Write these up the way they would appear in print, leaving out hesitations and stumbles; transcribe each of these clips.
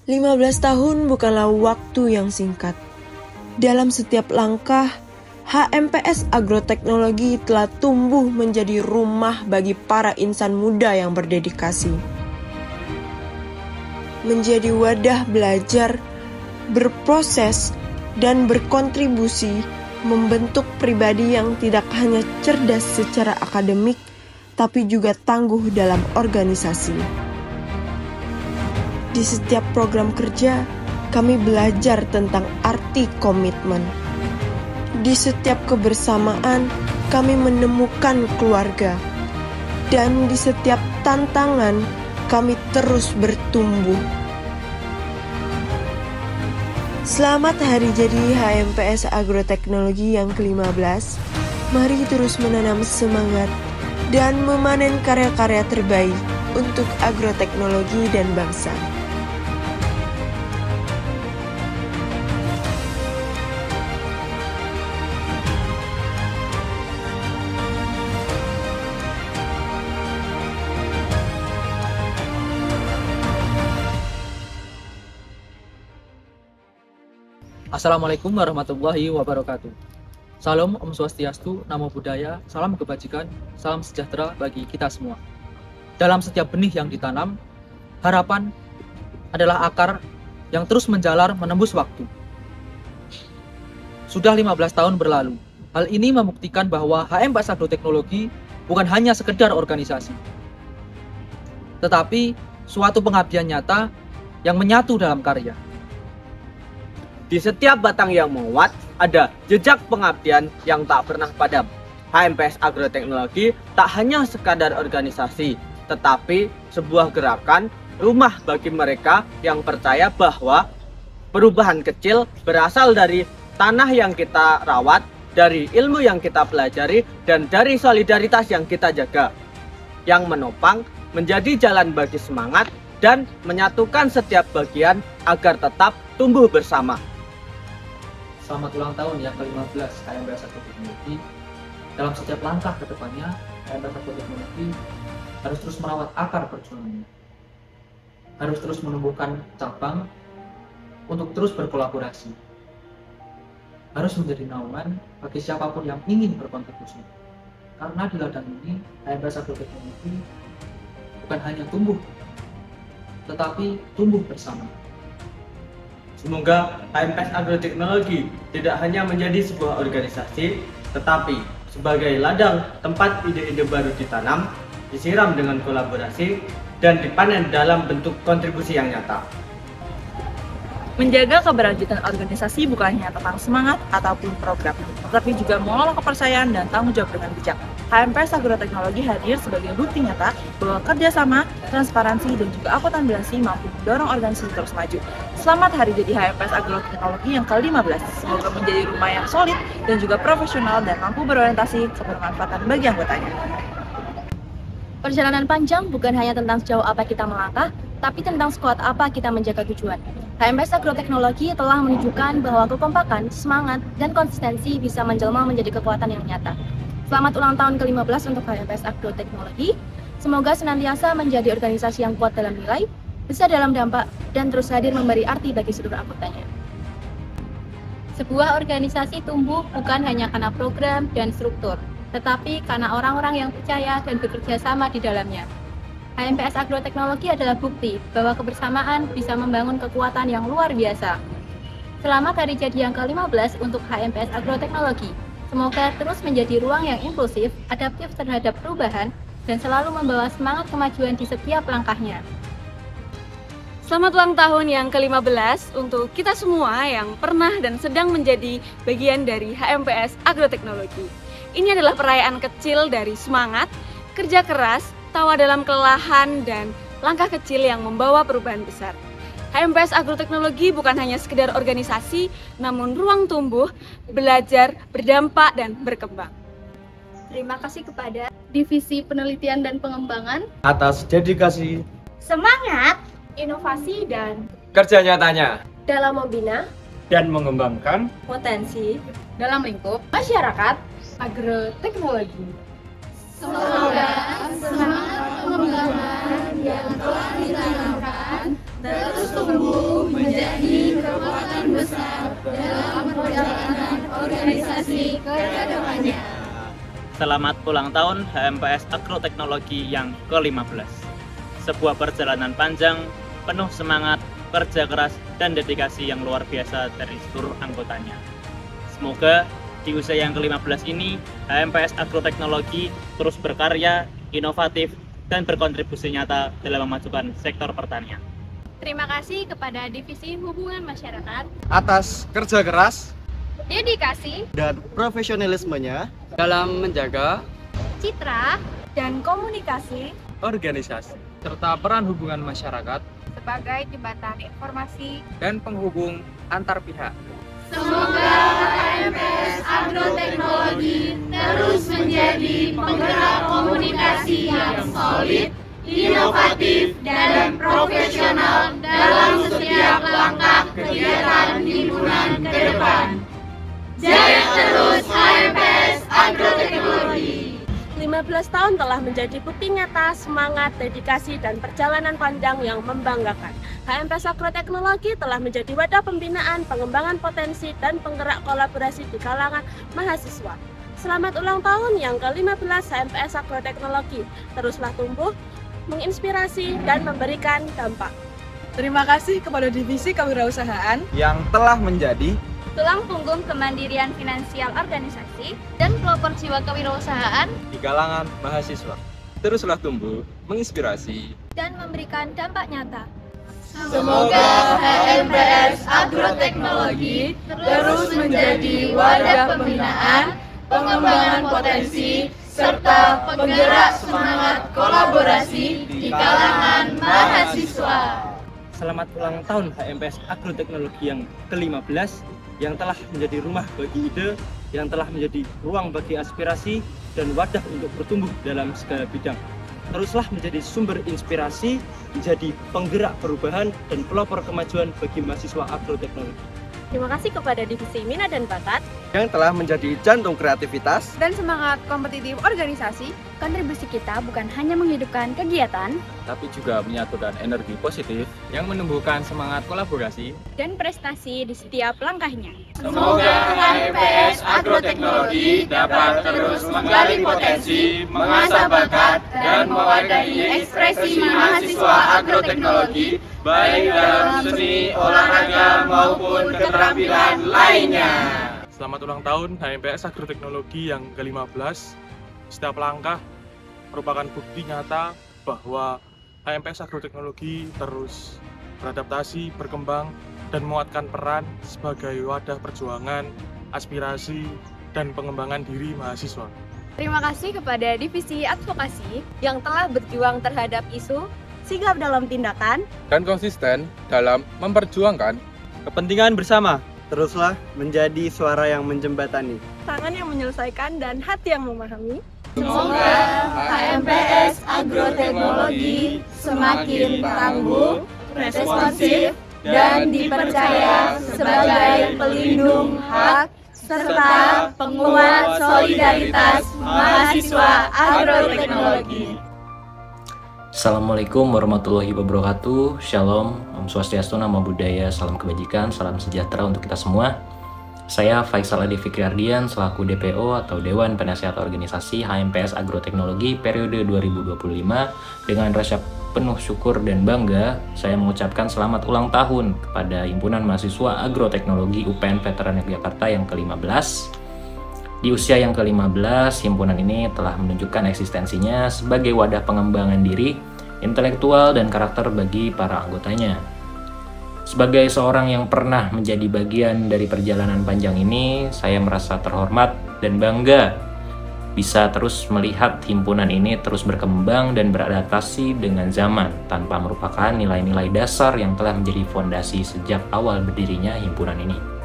15 tahun bukanlah waktu yang singkat. Dalam setiap langkah, HMPS Agroteknologi telah tumbuh menjadi rumah bagi para insan muda yang berdedikasi. Menjadi wadah belajar, berproses, dan berkontribusi membentuk pribadi yang tidak hanya cerdas secara akademik, tapi juga tangguh dalam organisasi. Di setiap program kerja, kami belajar tentang arti komitmen. Di setiap kebersamaan, kami menemukan keluarga. Dan di setiap tantangan, kami terus bertumbuh. Selamat hari jadi HMPS Agroteknologi yang ke-15. Mari terus menanam semangat dan memanen karya-karya terbaik untuk agroteknologi dan bangsa. Assalamualaikum warahmatullahi wabarakatuh. Salam Om Swastiastu, Namo Buddhaya, salam kebajikan, salam sejahtera bagi kita semua. Dalam setiap benih yang ditanam, harapan adalah akar yang terus menjalar menembus waktu. Sudah 15 tahun berlalu, hal ini membuktikan bahwa HMPS Agroteknologi bukan hanya sekedar organisasi, tetapi suatu pengabdian nyata yang menyatu dalam karya. Di setiap batang yang menguat, ada jejak pengabdian yang tak pernah padam. HMPS Agroteknologi tak hanya sekadar organisasi, tetapi sebuah gerakan rumah bagi mereka yang percaya bahwa perubahan kecil berasal dari tanah yang kita rawat, dari ilmu yang kita pelajari, dan dari solidaritas yang kita jaga, yang menopang menjadi jalan bagi semangat dan menyatukan setiap bagian agar tetap tumbuh bersama. Selamat ulang tahun yang ke-15 HMPS Agroteknologi. Dalam setiap langkah ke depannya, HMPS Agroteknologi harus terus merawat akar perjuangannya. Harus terus menumbuhkan cabang untuk terus berkolaborasi. Harus menjadi naungan bagi siapapun yang ingin berkontribusi. Karena di ladang ini, HMPS Agroteknologi bukan hanya tumbuh, tetapi tumbuh bersama. Semoga HMPS Agroteknologi tidak hanya menjadi sebuah organisasi, tetapi sebagai ladang tempat ide-ide baru ditanam, disiram dengan kolaborasi, dan dipanen dalam bentuk kontribusi yang nyata. Menjaga keberlanjutan organisasi bukan hanya tentang semangat ataupun program, tetapi juga mengelola kepercayaan dan tanggung jawab dengan bijak. HMPS Agroteknologi hadir sebagai bukti nyata bahwa kerjasama, transparansi, dan juga akuntabelasi mampu mendorong organisasi terus maju. Selamat hari jadi HMPS Agroteknologi yang ke-15. Semoga menjadi rumah yang solid dan juga profesional dan mampu berorientasi kebermanfaatan bagi anggotanya. Perjalanan panjang bukan hanya tentang sejauh apa kita melangkah, tapi tentang sekuat apa kita menjaga tujuan. HMPS Agroteknologi telah menunjukkan bahwa kekompakan, semangat, dan konsistensi bisa menjelma menjadi kekuatan yang nyata. Selamat ulang tahun ke-15 untuk HMPS Agroteknologi. Semoga senantiasa menjadi organisasi yang kuat dalam nilai, besar dalam dampak, dan terus hadir memberi arti bagi seluruh anggotanya. Sebuah organisasi tumbuh bukan hanya karena program dan struktur, tetapi karena orang-orang yang percaya dan bekerja sama di dalamnya. HMPS Agroteknologi adalah bukti bahwa kebersamaan bisa membangun kekuatan yang luar biasa. Selamat hari jadi yang ke-15 untuk HMPS Agroteknologi. Semoga terus menjadi ruang yang inklusif, adaptif terhadap perubahan, dan selalu membawa semangat kemajuan di setiap langkahnya. Selamat ulang tahun yang ke-15 untuk kita semua yang pernah dan sedang menjadi bagian dari HMPS Agroteknologi. Ini adalah perayaan kecil dari semangat, kerja keras, tawa dalam kelelahan, dan langkah kecil yang membawa perubahan besar. HMPS Agroteknologi bukan hanya sekedar organisasi, namun ruang tumbuh, belajar, berdampak, dan berkembang. Terima kasih kepada Divisi Penelitian dan Pengembangan Atas dedikasi, semangat, inovasi, dan kerja nyatanya dalam membina dan mengembangkan Potensi dalam lingkup masyarakat agroteknologi. semoga semangat pengembangan yang telah ditanamkan terus tumbuh menjadi kekuatan besar dalam perjalanan organisasi ke depannya. Selamat ulang tahun HMPS Agroteknologi yang ke-15. Sebuah perjalanan panjang, penuh semangat, kerja keras, dan dedikasi yang luar biasa dari seluruh anggotanya. Semoga di usia yang ke-15 ini, HMPS Agroteknologi terus berkarya, inovatif, dan berkontribusi nyata dalam memajukan sektor pertanian. Terima kasih kepada Divisi Hubungan Masyarakat atas kerja keras, dedikasi, dan profesionalismenya dalam menjaga citra, Dan komunikasi organisasi serta peran hubungan masyarakat sebagai jembatan informasi. dan penghubung antar pihak. Semoga HMPS Agroteknologi terus menjadi penggerak komunikasi yang solid, inovatif, dan profesional dalam setiap langkah kegiatan himpunan ke depan. Jaya terus HMPS Agroteknologi! 15 tahun telah menjadi bukti nyata semangat, dedikasi, dan perjalanan panjang yang membanggakan. HMPS Agroteknologi telah menjadi wadah pembinaan, pengembangan potensi, dan penggerak kolaborasi di kalangan mahasiswa. Selamat ulang tahun yang ke-15 HMPS Agroteknologi. Teruslah tumbuh, menginspirasi, dan memberikan dampak. Terima kasih kepada Divisi Kewirausahaan yang telah menjadi Tulang punggung kemandirian finansial organisasi dan pelopor jiwa kewirausahaan di kalangan mahasiswa. Teruslah tumbuh, menginspirasi, dan memberikan dampak nyata. Semoga HMPS Agroteknologi terus menjadi wadah pembinaan, pengembangan potensi, serta penggerak semangat kolaborasi di kalangan mahasiswa. Selamat ulang tahun HMPS Agroteknologi yang ke-15, yang telah menjadi rumah bagi ide, yang telah menjadi ruang bagi aspirasi, dan wadah untuk bertumbuh dalam segala bidang. Teruslah menjadi sumber inspirasi, menjadi penggerak perubahan, dan pelopor kemajuan bagi mahasiswa agroteknologi. Terima kasih kepada Divisi Minat dan Bakat yang telah menjadi jantung kreativitas Dan semangat kompetitif organisasi. Kontribusi kita bukan hanya menghidupkan kegiatan tapi juga menyatukan energi positif yang menumbuhkan semangat kolaborasi. dan prestasi di setiap langkahnya. Semoga HMPS Agroteknologi dapat terus menggali potensi, mengasah bakat, dan mewadahi ekspresi mahasiswa agroteknologi, baik dalam seni, olahraga, maupun keterampilan lainnya. Selamat ulang tahun HMPS Agroteknologi yang ke-15. Setiap langkah merupakan bukti nyata bahwa HMPS Agroteknologi terus beradaptasi, berkembang, dan menguatkan peran sebagai wadah perjuangan, aspirasi, dan pengembangan diri mahasiswa. Terima kasih kepada Divisi Advokasi yang telah berjuang terhadap isu, sigap dalam tindakan, Dan konsisten dalam memperjuangkan Kepentingan bersama. Teruslah menjadi suara yang menjembatani. tangan yang menyelesaikan, dan hati yang memahami. Semoga HMPS Agroteknologi semakin tangguh, responsif, dan dipercaya sebagai pelindung hak serta penguat solidaritas mahasiswa agroteknologi. Assalamualaikum warahmatullahi wabarakatuh. Shalom, Om Swastiastu, Namo Buddhaya, salam kebajikan, salam sejahtera untuk kita semua. Saya Faisal Adi Fikri Ardian selaku DPO atau Dewan Penasehat Organisasi HMPS Agroteknologi periode 2025. Dengan rasa penuh syukur dan bangga, saya mengucapkan selamat ulang tahun kepada Himpunan Mahasiswa Agroteknologi UPN Veteran Yogyakarta yang ke-15. Di usia yang ke-15, himpunan ini telah menunjukkan eksistensinya sebagai wadah pengembangan diri, intelektual, dan karakter bagi para anggotanya. Sebagai seorang yang pernah menjadi bagian dari perjalanan panjang ini, saya merasa terhormat dan bangga bisa terus melihat himpunan ini terus berkembang dan beradaptasi dengan zaman tanpa merupakan nilai-nilai dasar yang telah menjadi fondasi sejak awal berdirinya himpunan ini.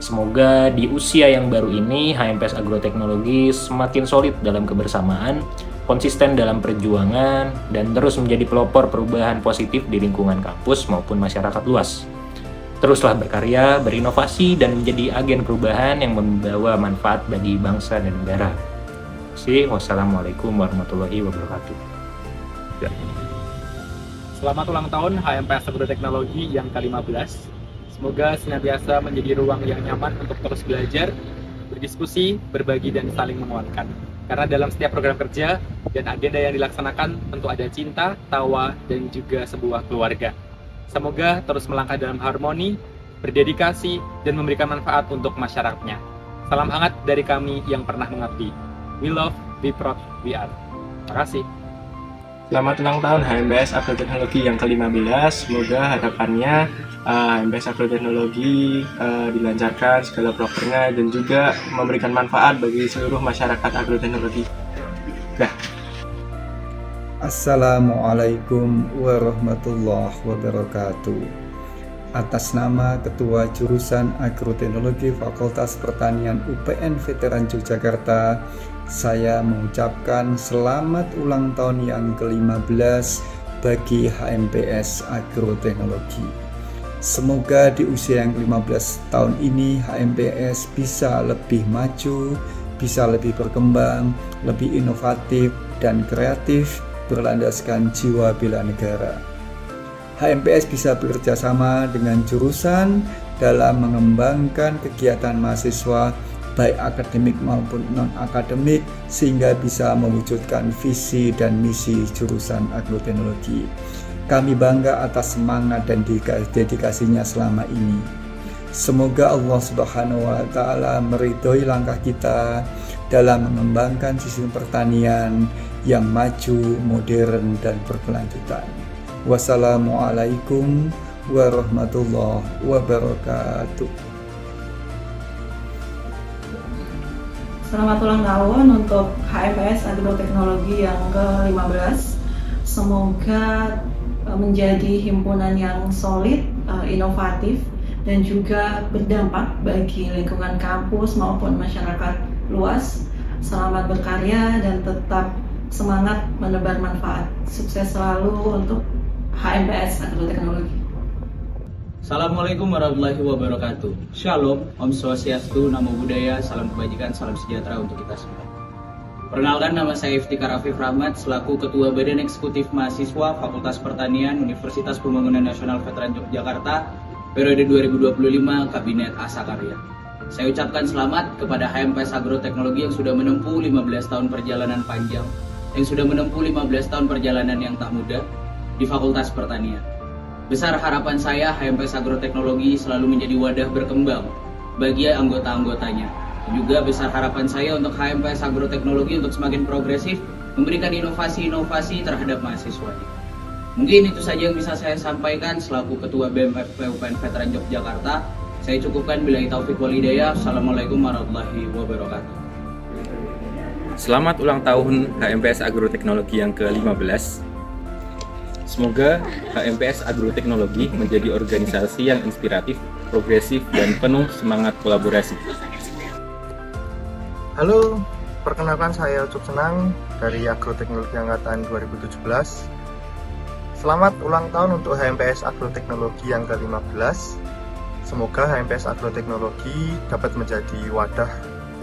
Semoga di usia yang baru ini HMPS Agroteknologi semakin solid dalam kebersamaan, konsisten dalam perjuangan, dan terus menjadi pelopor perubahan positif di lingkungan kampus maupun masyarakat luas. Teruslah berkarya, berinovasi, dan menjadi agen perubahan yang membawa manfaat bagi bangsa dan negara. Wassalamualaikum warahmatullahi wabarakatuh. Selamat ulang tahun HMPS Agroteknologi yang ke-15. Semoga senantiasa menjadi ruang yang nyaman untuk terus belajar, berdiskusi, berbagi, dan saling menguatkan. Karena dalam setiap program kerja dan agenda yang dilaksanakan tentu ada cinta, tawa, dan juga sebuah keluarga. Semoga terus melangkah dalam harmoni, berdedikasi, dan memberikan manfaat untuk masyarakatnya. Salam hangat dari kami yang pernah mengabdi. We love, be proud, we are. Terima kasih. Selamat ulang tahun HMPS Agroteknologi yang ke-15. Semoga harapannya HMPS Agroteknologi dilancarkan segala prokernya dan juga memberikan manfaat bagi seluruh masyarakat agroteknologi. Assalamualaikum warahmatullahi wabarakatuh. Atas nama Ketua Jurusan Agroteknologi Fakultas Pertanian UPN Veteran Yogyakarta, saya mengucapkan selamat ulang tahun yang ke-15 bagi HMPS Agroteknologi. Semoga di usia yang ke-15 tahun ini HMPS bisa lebih maju, bisa lebih berkembang, lebih inovatif dan kreatif berlandaskan jiwa bela negara. HMPS bisa bekerja sama dengan jurusan dalam mengembangkan kegiatan mahasiswa baik akademik maupun non-akademik sehingga bisa mewujudkan visi dan misi jurusan agroteknologi. Kami bangga atas semangat dan dedikasinya selama ini. Semoga Allah Subhanahu wa Ta'ala meridhoi langkah kita dalam mengembangkan sistem pertanian yang maju, modern, dan berkelanjutan. Wassalamualaikum warahmatullahi wabarakatuh. Selamat ulang tahun untuk HMPS Agroteknologi yang ke-15. Semoga menjadi himpunan yang solid, inovatif, dan juga berdampak bagi lingkungan kampus maupun masyarakat luas. Selamat berkarya dan tetap semangat menebar manfaat. Sukses selalu untuk HMPS Agroteknologi. Assalamualaikum warahmatullahi wabarakatuh. Shalom, Om Swastiastu, Namo Buddhaya, salam kebajikan, salam sejahtera untuk kita semua. Perkenalkan, nama saya Iftikar Afif Rahmat selaku Ketua Badan Eksekutif Mahasiswa Fakultas Pertanian Universitas Pembangunan Nasional Veteran Yogyakarta periode 2025 Kabinet Asakarya. Saya ucapkan selamat kepada HMPS Agroteknologi yang sudah menempuh 15 tahun perjalanan panjang, yang sudah menempuh 15 tahun perjalanan yang tak mudah di Fakultas Pertanian. Besar harapan saya HMPS Agroteknologi selalu menjadi wadah berkembang bagi anggota-anggotanya. Juga besar harapan saya untuk HMPS Agroteknologi untuk semakin progresif memberikan inovasi-inovasi terhadap mahasiswa. Mungkin itu saja yang bisa saya sampaikan selaku Ketua BMFP UPN Veteran Yogyakarta. Saya cukupkan, billahi taufik wal hidayah. Assalamualaikum warahmatullahi wabarakatuh. Selamat ulang tahun HMPS Agroteknologi yang ke-15. Semoga HMPS Agroteknologi menjadi organisasi yang inspiratif, progresif, dan penuh semangat kolaborasi. Halo, perkenalkan saya Ucup Senang dari Agroteknologi Angkatan 2017. Selamat ulang tahun untuk HMPS Agroteknologi yang ke-15. Semoga HMPS Agroteknologi dapat menjadi wadah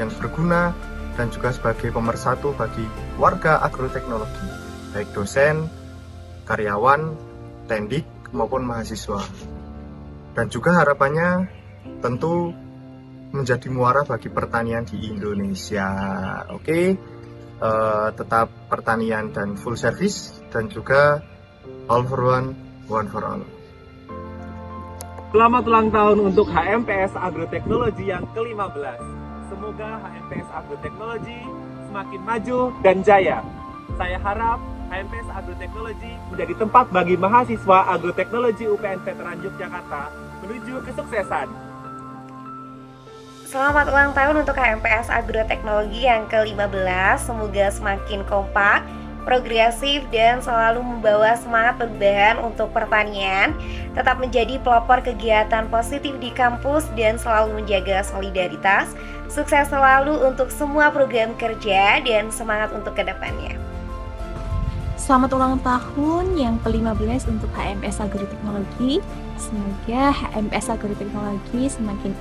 yang berguna dan juga sebagai pemersatu bagi warga agroteknologi, baik dosen, karyawan, tendik, maupun mahasiswa. Dan juga harapannya tentu menjadi muara bagi pertanian di Indonesia. Oke, tetap pertanian dan full service, dan juga all for one, one for all. Selamat ulang tahun untuk HMPS Agroteknologi yang ke-15. Semoga HMPS Agroteknologi semakin maju dan jaya. Saya harap HMPS Agroteknologi menjadi tempat bagi mahasiswa agroteknologi UPN Veteran Yogyakarta menuju kesuksesan. Selamat ulang tahun untuk HMPS Agroteknologi yang ke-15. Semoga semakin kompak, progresif, dan selalu membawa semangat perubahan untuk pertanian, tetap menjadi pelopor kegiatan positif di kampus, dan selalu menjaga solidaritas. Sukses selalu untuk semua program kerja dan semangat untuk kedepannya. Selamat ulang tahun yang ke-15 untuk HMPS Agroteknologi. Semoga HMPS Agroteknologi semakin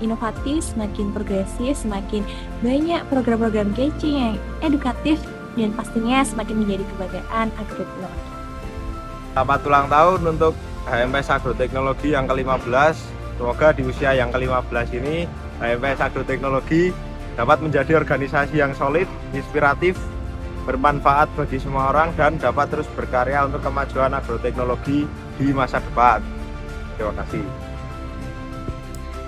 inovatif, semakin progresif, semakin banyak program-program kece yang edukatif, dan pastinya semakin menjadi kebanggaan agroteknologi. Selamat ulang tahun untuk HMPS Agroteknologi yang ke-15. Semoga di usia yang ke-15 ini HMPS Agroteknologi dapat menjadi organisasi yang solid, inspiratif, bermanfaat bagi semua orang, dan dapat terus berkarya untuk kemajuan agroteknologi di masa depan. Terima kasih.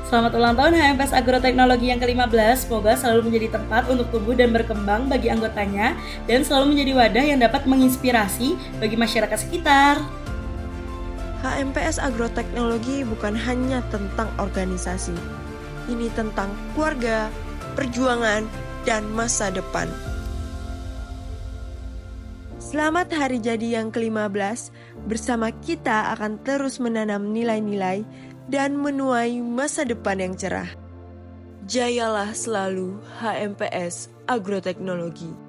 Selamat ulang tahun HMPS Agroteknologi yang ke-15. Semoga selalu menjadi tempat untuk tumbuh dan berkembang bagi anggotanya dan selalu menjadi wadah yang dapat menginspirasi bagi masyarakat sekitar. HMPS Agroteknologi bukan hanya tentang organisasi. Ini tentang keluarga, perjuangan, dan masa depan. Selamat hari jadi yang ke-15. Bersama kita akan terus menanam nilai-nilai dan menuai masa depan yang cerah. Jayalah selalu HMPS Agroteknologi.